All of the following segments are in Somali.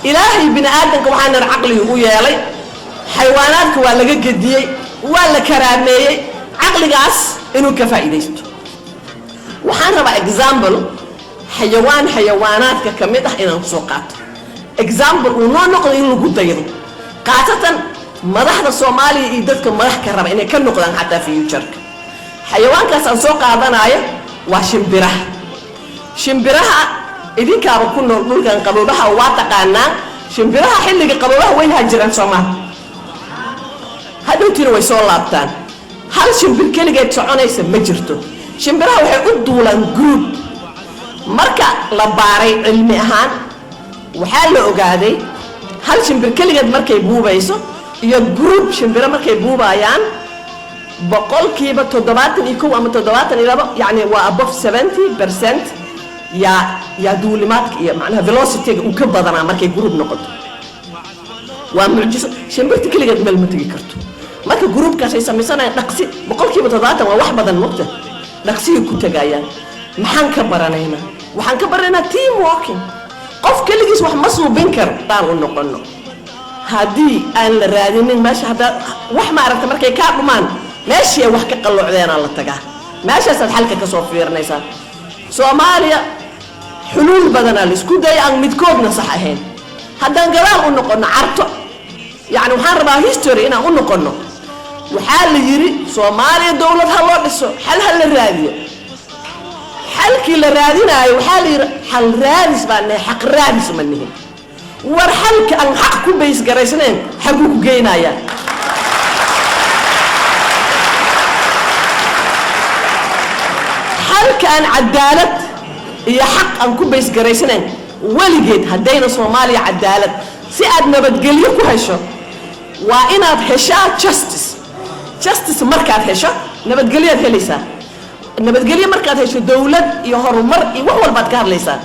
إلهي بني آدم كوحان العقل ويالي حيوانات ولا جدية ولا كرامية عقل قاس إنه كفايدة وحان ربع إكزامبل حيوانات كمية إلى السوقات إكزامبل ونوع نقل إنه قد يضو قاعدة مدحنا الصومالي يدك مدح كرم إنه كان نقلان حتى في يوتشرك حيوان كاس السوق هذا نايا وشمبره شمبرها إذا كانوا كنا نقول كان قبلها واتقانا شمبرها حلقة قبلها وين هاجران صومال هذا تيرو يسول لابتان هل شمبر كل جت سعونا يسمى مجرته شمبرها وحيقول دولان جروب مركا لباري علمي أهان وحال أوجادي هل شمبر كل جت مركا يبوبا يسو يا جروب شمبرة مركا يبوبا يان بقول كيبا تدواتن يكون أما تدواتن يعني وابوف 70% يا دولمات معناها velocity وكبضنا مركا جروب نقد ومعجزة شمبرت كل جت مل متجي كرتو marka groupkaas ay sameeysanayaan dhaqsi boqolkiiba 70 waa wax badan mugta dhaqsiga ku tagayaan maxaan ka baranaynaa waxaan ka baranaynaa team working qof kaligiis wax ma suubin karo taan u noqono hadii aan la raadinin meesha hada wax ma aragta markay ka dhumaan meesha wax ka qalloocdeen la tagaa meeshaas xalka ka soo fiirnaysaa Soomaaliya xulul badan la isku day aan midkoodna sax ahayn haddaan galaal u noqono carto يعني waxaan rabaa history inaan u noqono waxaa la yiri Soomaaliya dawlad ha loo dhiso hal raadiyo halkii la raadinayo waxaa la yiri hal raadis baan xaq raadis ma nihin war halka aan xaq ku bays garaysneen xaq ku geynaya halka aan cadaalad iyo xaq aan ku bays garaysneen waligeed hadayna Soomaaliya cadaalad si aad nabadgelyo ku hesho وإن هشا justice مركات هشا نبتقلية هليسا نبتقلية مركات هشا دولة يهر مر يوحول باتكار ليسا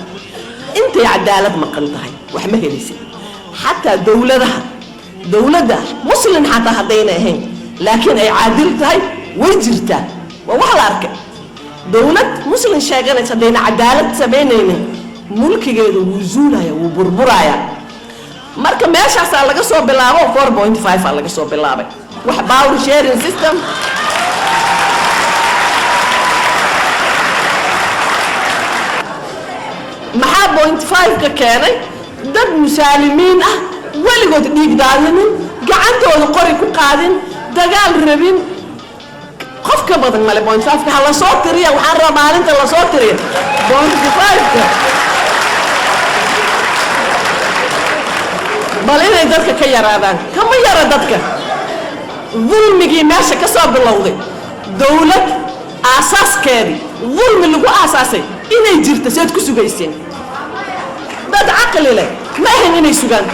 انت عدالة مقنطهي وحمه هليسي حتى دولة ده مسلم حتى هدينا هين لكن أي عادلتهي ويجرتها ووحل أركا دولة مسلم شاقنا هدينا عدالة سبينين ملكي جيدو وزولها وبربرايا marka meeshaas laga soo bilaabo 4.5 laga soo bilaabay wax power sharing system maxaa 0.5 ka keenay dad musaalimiin ah waligood dhiig daadinin gacantooda qori ku qaadin dagaal rabin qof ka badan male 0.5 ka la soo tiriya waxaan rabaa maalinta la soo tiriya 0.5 بل إني دتك كيرادان كم يرى دتك ظلمي ماشى كسب اللوضي دولة أساس كاري ظلم اللي هو أساسي إني جرت سيد كسوجيسين بد عقل له ما هن إني سجان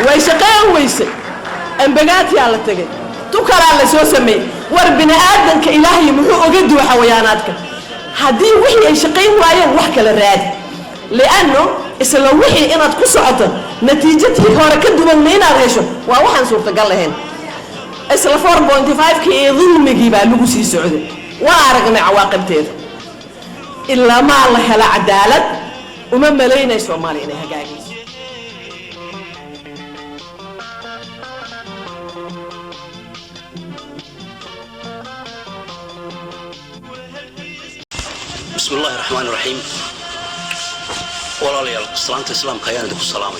ويشقين ويسي أم بقاتي على تجي تكر على شو سمي وربنا آدم كإلهي محو أجد وحوياناتك هدي وحي يشقين وياه وحكي للراد لأنه isla wixii inaad ku socoto natiijadii hore ka duwan inaad hesho waa waxaan suurtagal lahayn isla 4.5 kii dhulmigi baa lagu sii socday waa aragnay cawaaqibteeda illa ma la hela cadaalad uma maleynay Soomaaliya inay hagaagayso بسم الله الرحمن الرحيم والله يا سلامة الإسلام كيان دك السلامة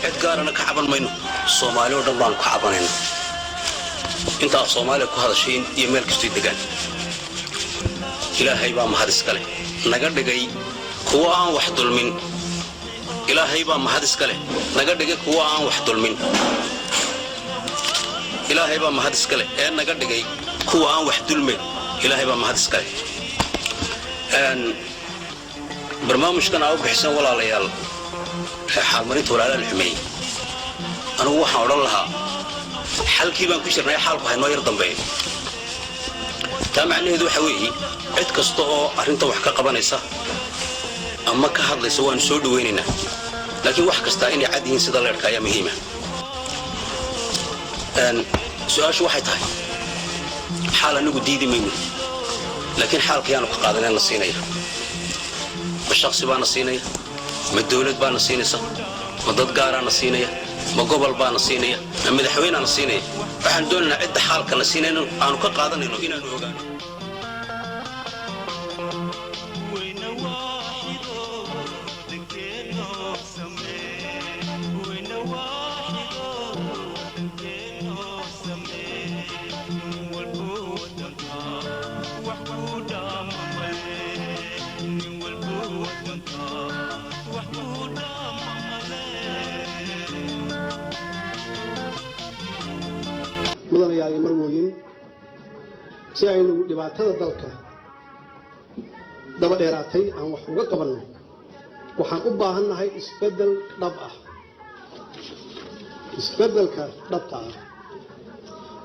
إدقارنا كعبان مينو الصومالي ودبان كعبانين أنت الصومالي كهذا شيء يملك استيدقان إلهي بام هذا سكله نقدر جاي كوان واحد من إلهي بام هذا سكله نقدر جاي كوان واحد من إلهي بام هذا سكله نقدر جاي كوان واحد من إلهي بام هذا سكله برنامج كان أو بحسن ولا ليال حامرين ولا الحمي أنا وحنا لها حل كيف نكشر ناي حال بهاي نوير ضمبي تمعني ذو حوي عد كستو أرنت وحكا قبنيسا أما كهذا لسوان سود ويننا لكن وح كستايني عادين سيدا لركايا مهمة سؤال شو واحد هاي حالة نقول ديدي منه لكن حال كيانو قادنا نصينيه الشخص بان الصينية ma dawlad baana siinaysa ma dad gaaraana siinaya ma gobol baana siinaya ma madaxweynaana siinaya waxaan doonaynaa cidda xaalkana siinayno aanu ka qaadanayno inaanu ogaano mudanayaal marwooyin si aynu dhibaatada dalka daba dheeraatay aan wax uga qabanno waxaan u baahannahay isbeddel dhab ah isbeddelka dhabta ah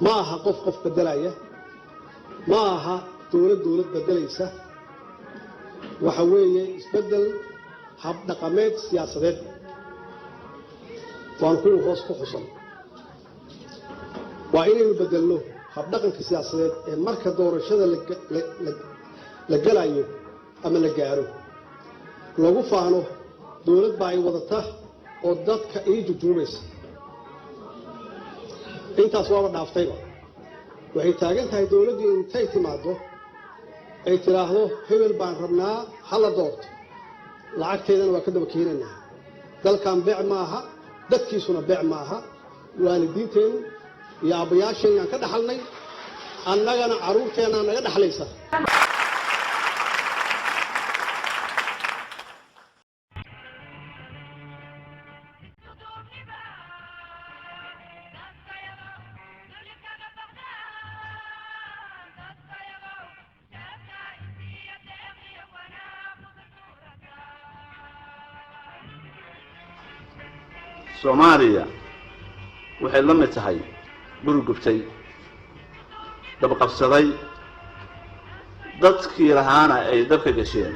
ma aha qof beddelaya ma aha dowlad beddelaysa waxa weeye isbeddel hab dhaqameed siyaasadeed waan ku hoos ku xusan waa inaynu beddelno habdhaqanka siyaasadeed ee marka doorashada la galayo ama la gaaro lagu faano dowlad baa ay wadata oo dadka ii jujuubaysa intaas waaba dhaaftayba waxay taagan tahay dowladdu intay timaado ay tiraahdo hebel baan rabnaa hala doorto lacagteedana waa ka daba keenaynaa dalkan beec maaha dadkiisuna beec maaha waalidiinteenu iyo aabbayaasheenaan ka dhaxalnay annagana carruurteennaa naga dhaxlaysa Soomaaliya waxay la mid tahay guri gubtay dab qabsaday dadkii lahaana ay dabka gasheen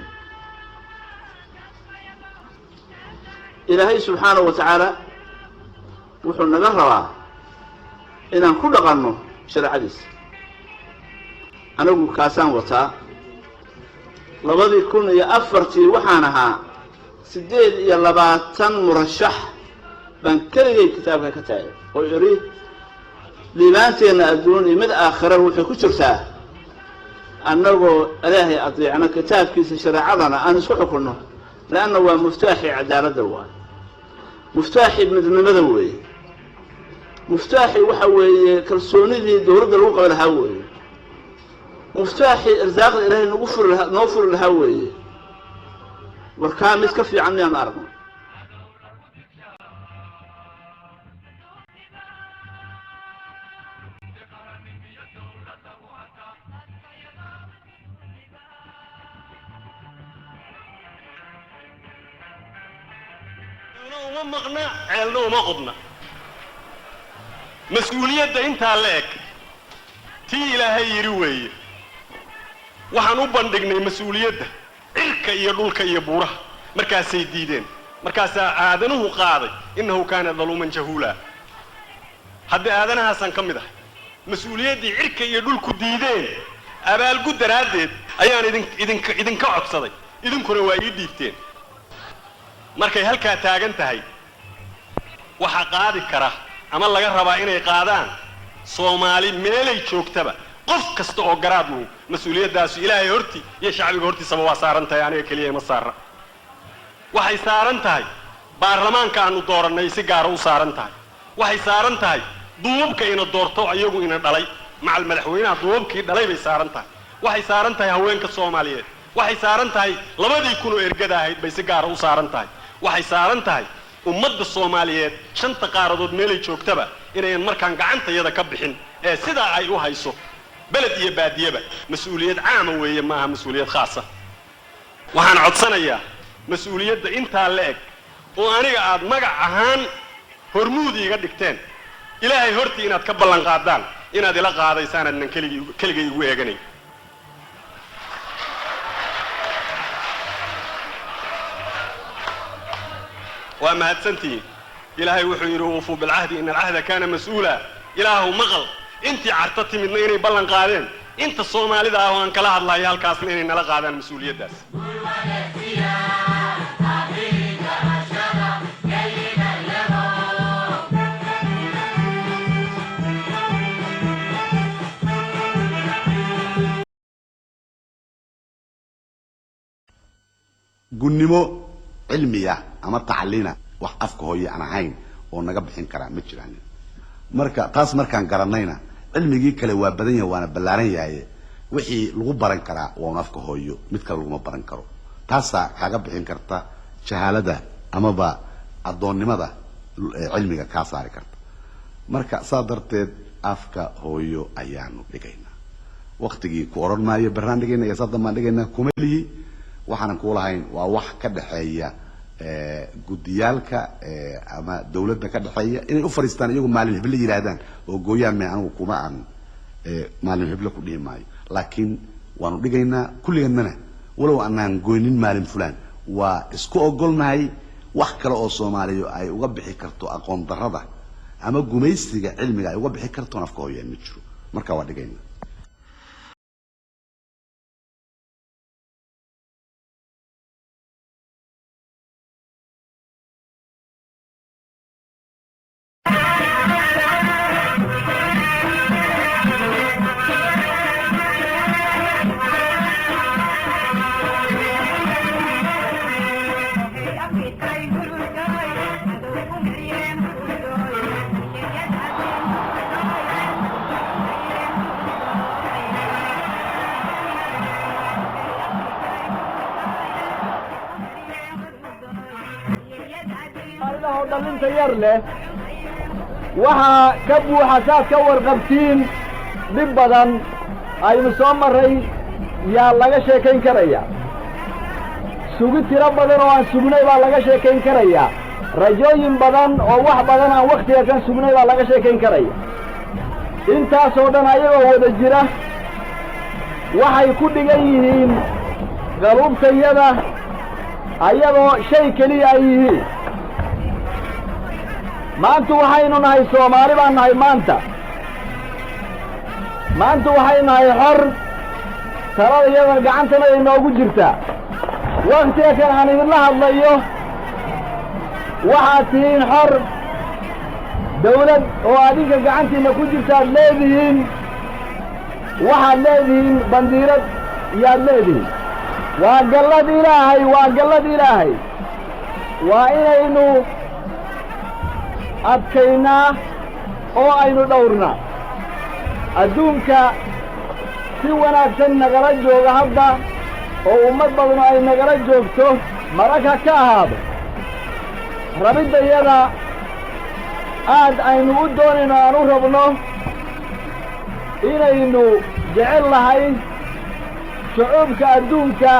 ilaahay subxaanahu wa tacaala wuxuu naga rabaa inaan ku dhaqanno sharcadiisa anagu kaasaan wataa 2004 waxaan ahaa 28 murashax baan kaligay kitaabka ka taagay oo iri liibaanteena adduun iyo mid aakhira waxay ku jirtaa annagoo ilaahay adeecna kitaabkiisa shariicadana aan isku xukunno laana waa muftaaxi cadaaladda waa muftaaxi midnimada weeye muftaaxi waxa weeye kalsoonidii dowladda lagu qaban lahaa weeye muftaaxi irsaaqda ilaahay noo furi lahaa weeye warkaa mid ka fiican miyaan aragno وما مقنع عيلنا وما قضنا مسؤولية انت عليك تي إلهي يروي وحنو بندقنا مسؤولية إركا يقولك يبوره مركز سيديدين مركز آذنه قاضي إنه كان ظلوما جهولا حد آذنها سنكمده مسؤولية دي إركا يقولك ديدين أبال قدر هاديد أيان إذن كعب صدي إذن كنوا وايد ديفتين markay halka taagan tahay waxa qaadi kara ama laga rabaa inay qaadaan Soomaali meelay joogtaba qof kasta oo garaad uu mas'uuliyadaas Ilaahay horti iyo shacbiga horti sabab saaran tahay aniga kaliya ma saara waxay saaran tahay baarlamaanka aanu dooranay si gaar ah u saaran tahay waxay saaran tahay duubka ina doorto ayagu ina dhalay macal madaxweynaha duubkii dhalay bay saaran tahay waxay saaran tahay haweenka Soomaaliyeed waxay saaran tahay 2000 ergada ahayd bay si gaar ah u saaran tahay waxay saaran tahay ummadda Soomaaliyeed shanta qaaradood meelay joogtaba inaynan markaan gacantayada ka bixin ee sida ay u hayso balad iyo baadiyaba mas'uuliyad caam weeye maaha mas'uuliyad khaas ah waxaan codsanayaa mas'uuliyadda inta la eg oo aniga aad magac ahaan hormuud iga dhigteen Ilaahay hortii inaad ka ballan qaadaan inaad ila qaadaysaan aan kaligay ugu eeganay وما هتسنتي إلهي وحيره وفو بالعهد إن العهد كان مسؤولا إله مغل أنت عرتتي من إني بلن قادين أنت الصومالي ذا وأن كلا الله يالكاسنين إن لا قادين مسؤولية داس gunnimo cilmiya ama tacliina wax afka hooyo aan ahayn oo naga bixin kara ma jiraan marka taas markaan garanayna cilmigii kale waa badan yahay waana ballaaran yahay wixii lagu baran karaa waa afka hooyo mid kale lagu baran karo taasa kaaga bixin karta jahaalada ama ba adoonnimada cilmiga ka saari karta marka saadarteed afka hooyo ayaanu dhigaynaa waqtigii ku oranaayo barnaamijkeena iyo sadama dhigaynaa kumalihi waxaan ku lahayn waa wax ka dhaxeeya gudiyalka ama dawladda ka dhaxeeya inay u fariistaan iyagu maalin hebel yiraahdaan oo gooyaan ma anigu kuma aan maalin hebel ku dhiimaayo laakiin waanu dhigaynaa kulligeennana walow aanan gooynin maalin fulaan waa isku ogolnahay wax kale oo Soomaaliya ay uga bixi karto aqoon darrada ama gumaysiga cilmiga ay uga bixi karto afka hooyo ma jiro marka waa dhigaynaa dhalinta yar leh waxa ka buuxa saad ka warqabtiin dhib badan aynu soo maray yaa laga sheekayn karaya sugi tiro badan oo aan sugnay baa laga sheekayn karaya rajooyin badan oo wax badan aan waqtiga kan sugnay baa laga sheekayn karaya intaasoo dhan ayagoo wada jira waxay ku dhigan yihiin qaluubtayada ayagoo shay keliya ay yihiin maanta waxaynu nahay Soomaali baan nahay maanta waxay nahay xor talada iyada gacantana ay noogu jirtaa waqtiga kan aan idinla hadlayo waxaad tihiin xor dawlad oo adinka gacantiina ku jirtaad leedihiin waxaad leedihiin bandiirad yaad leedihiin waa gallad ilaahay waa inaynu adkaynaa oo aynu dhowrnaa adduunka si wanaagsan nagala jooga hadda oo ummad badan ay nagala joogto maraka ka ahaado rabiddayada aad aynu u doonayno aan u rabno inaynu jecel lahay shucuubka adduunka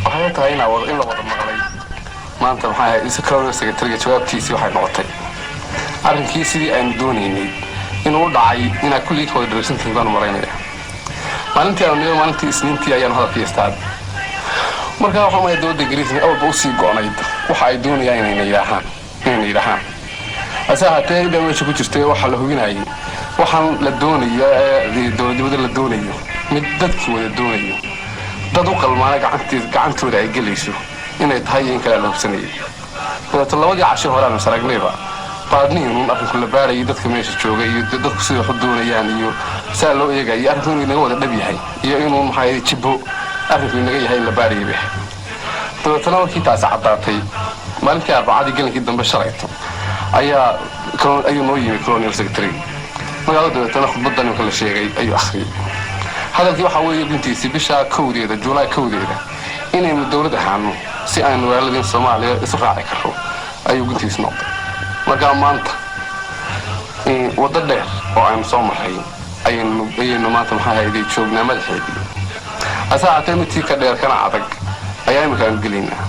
waxay tahay in la wada maqlay maanta maxay ahayd isagoo secretary jawaabtiisii waxay noqotay arrinkii sidii aynu doonaynay inuu dhacay ina kulli kooda dhirsantii baan maraynaya maalintii isniintii ayaan hadalkii istaad markaa waxa ma dooda Ingiriisiga awba u sii go'nayd waxa ay doonayaan inay yiraahdaan asahatay meesha ku jirtay waxa la hubinayay waxaan la doonayo dawladda la doonayo mid dadkii wada doonayo dad u qalmaana gacantooda ay gelayso inay tahay in kala hubsanay wada labadii casho horaan saragnayba baadniin arrinku la baaray dadka meesha jooga iyo dadku sida wax doonayaan iyo saa loo eegay arrinku inaga wada dhab yahay iyo inuu maxay jibo arrinku inaga yahay la baaray bixi dadana markii taas cadaatay maalintii arbacadii gelinkii dambe shalayto ayuu noo yimi colonial secretary magaalada dadana khudbadan kala sheegay ayuu akhriyay hadalkii waxa weeye guntiisi bisha kowdeeda July kowdeeda inaynu dawlad ahaano si aynu walaalin Soomaaliya isu raaci karro ayuu guntiisi noqday marka maanta wada dheer oo aynu soo maray ayaynu maanta maxay ahayd joognaa madaxeedii asaatay mid ka dheer kana adag ayaynu kaan gelinaa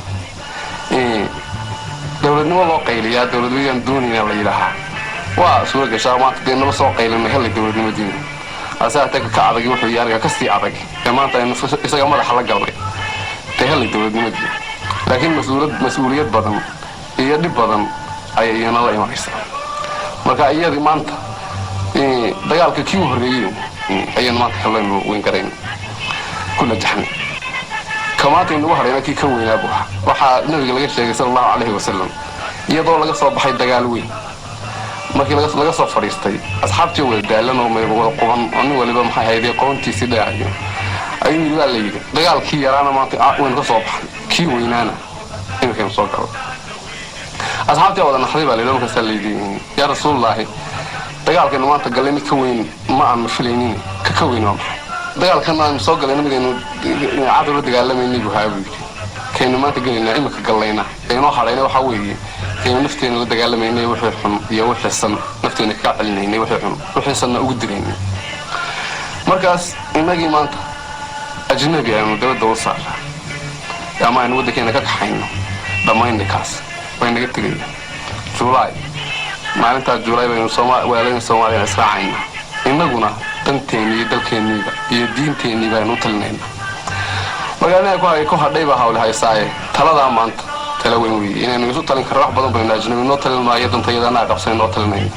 dawladnimo loo qayliyaa dawladweyn doonina la yiraahdo waa suura gashaa maanta deennaba soo qaylina hal dawladnimadii asaatay ka adag wuxuu yaariga ka sii adag maanta aynu isaga madax la galnay hal dawladnimadii laakiin mas'uuliyad badan iyo dhib badan ayayna la imanaysaa marka iyadii maanta dagaalka kii horeeyay ayaan maanta kala weyn garayn kuna jaxnay kamaanta inuu hareena kii ka weynaa buuxa waxa nabiga laga sheegay sallallahu alayhi wasallam iyadoo laga soo baxay dagaal weyn markii laga soo fariistay asxaabtii wada daalan oo may wada quban oo nin waliba maxay hayday qoontiisi dhaayo ayuu la yiri dagaalkii yaraana maanta weyn ka soo baxay kii weynaana inuu soo galo asxaabtii wada naxday baa leeyahay markaas leeyahay ya rasuulullaahi dagaalkan maanta galay ka weyn ma aan filaynin ka weyn ma dagaalkan aan soo galay nabigeenu caadada dagaalamayay buu haabi كأنه ما تقولنا إما كقلينا كأنه حرينا وحوي كأنه نفتين اللي دجالنا وحي حن يوحي السنة نفتين كعلنا وحي حن وحي السنة أقدرين مركز إما جي مانت أجنبي يعني دولة دول صار يا ما نود كأنه كحينا ضمين نكاس وين جبت جي جولاي ما أنت جولاي بين الصومال وين الصومال إسرائيل إما قلنا تنتين يدل كنيبة يدين تنيبة نطلنا وأنا أقول هذا بقى حول هاي الساعة ثلاثة أمانت تلوين وي إن نقصد تلين كرر بدن بين الأجنبي نوتل ما يدن تيجي أنا قبسين نوتل مين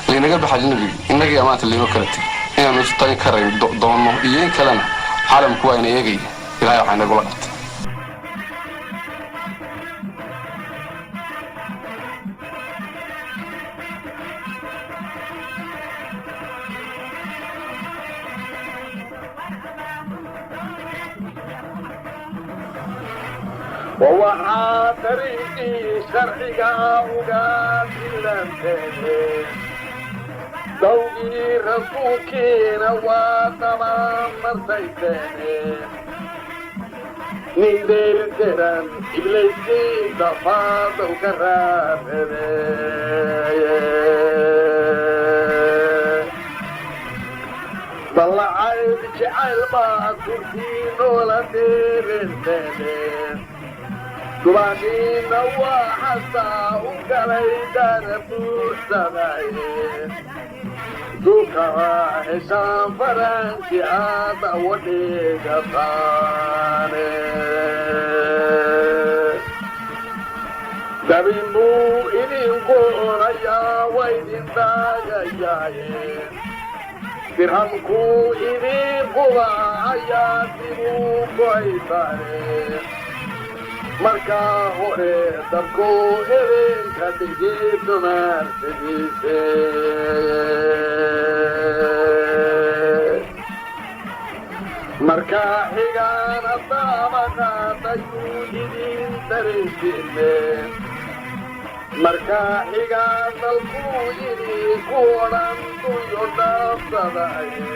اللي نقول بحجنبي إن نجي أمانت اللي مكرتي إن نقصد تلين كرر ضمنه إيه كلام عالم كوين يجي إلى يوم نقول ووحى طريقي شرعك وقاتلنتني ذوقي رسولكين وطبعا مرتيتني نيدير الدرن إبليسي دفاض وكرابني طلع عيد جعل ما تركين ولا ديرنتني قرانين وحسا وقليدان بوسنايين دوكا هشام فرنسي هذا وديك ثاني دبيمو إني قريا ويدين دايايين درهمكو إني قريا دمو قيتاني marka hore dabku idinka digid martidiise marka xigaana dabaqaadayu idin dareysine marka xigaan dalku idinku odhan duyo dhaafsadaye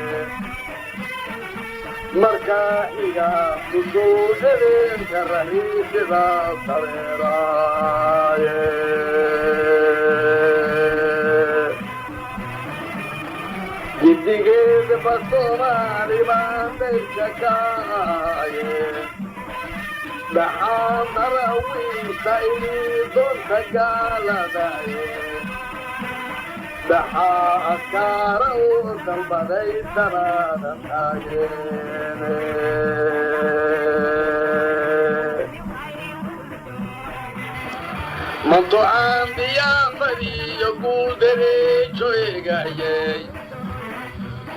marka iga tusuudeen karahidida sareeraaye gidigeedba soomaali baan dayka kaaye dhaxaan darawiisa inii doonta gaaladaye dhaxaa askaara u dalbaday daraadan taageene manto aan diyaafadiyo guudareejo eegayey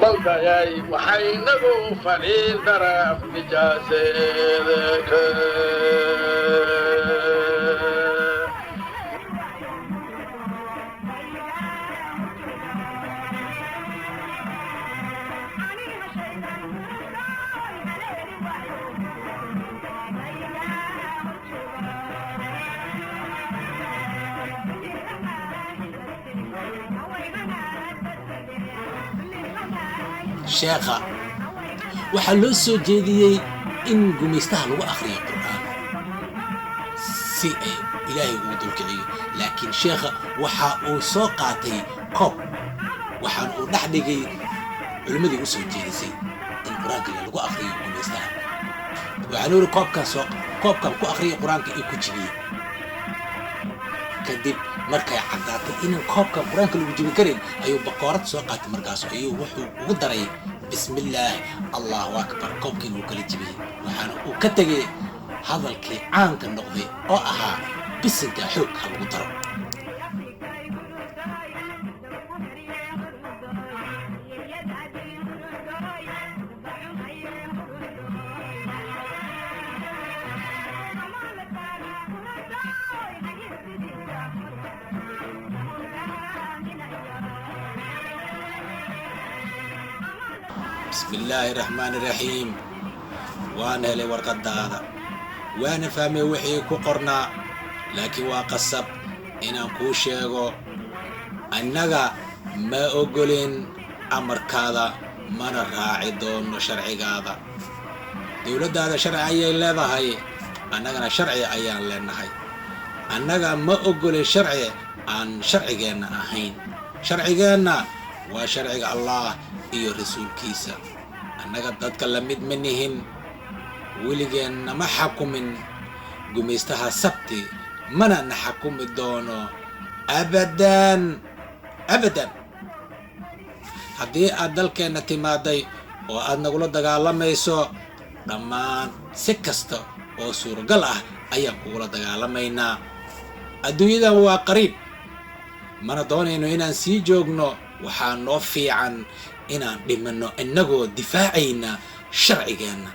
baldayay waxaynagu fadhiin daraaf nijaaseedeke sheekha waxaa loo soo jeediyey in gumaystaha lagu akhriyo qur'aan si ay ilaahay ugu dulkiciyo laakiin sheekha waxa uu soo qaatay koob waxaan uu dhex dhigay culimmadii u soo jeedisay in qur'aanka lagu akhriyo gumaystaha waxaa loo yidhi koobkan ku akhriya qur'aanka iyo ku jibiyey kadib markay caddaatay inaan koobkan qur'aanka lagu jibi karin ayuu bakoorad soo qaatay markaas ayuu wuxuu ugu daray bismillaahi allahu akbar koobkii lagu kala jibiyey waxaana uu ka tegay hadalkii caanka noqday oo ahaa bisinka xoog ha lagu daro بسم الله الرحمن الرحيم وانا هلي ورقة هذا وانا فهمي وحي كقرنا لكن واقصب إن كوشيغو أنك ما أقولين أمر كذا ما نراعي دون شرعي هذا دولة هذا شرعي لذا هاي أنك شرعي أيان لنا هاي أنك ما أقولين شرعي عن شرعي جانا أهين شرعي جانا وشرعي الله إيو رسول كيسا أنك تتكلمت منهن ولجانا ما حكمن قميستها سبتي mana na xakumi doono abadan haddii aad dalkeenna timaaday oo aad nagula dagaalamayso dhammaan si kasta oo suuragal ah ayaan kugula dagaalamaynaa adduunyadan waa qariib mana doonayno inaan sii joogno waxaa noo fiican inaan dhimanno innagoo difaacayna sharcigeenna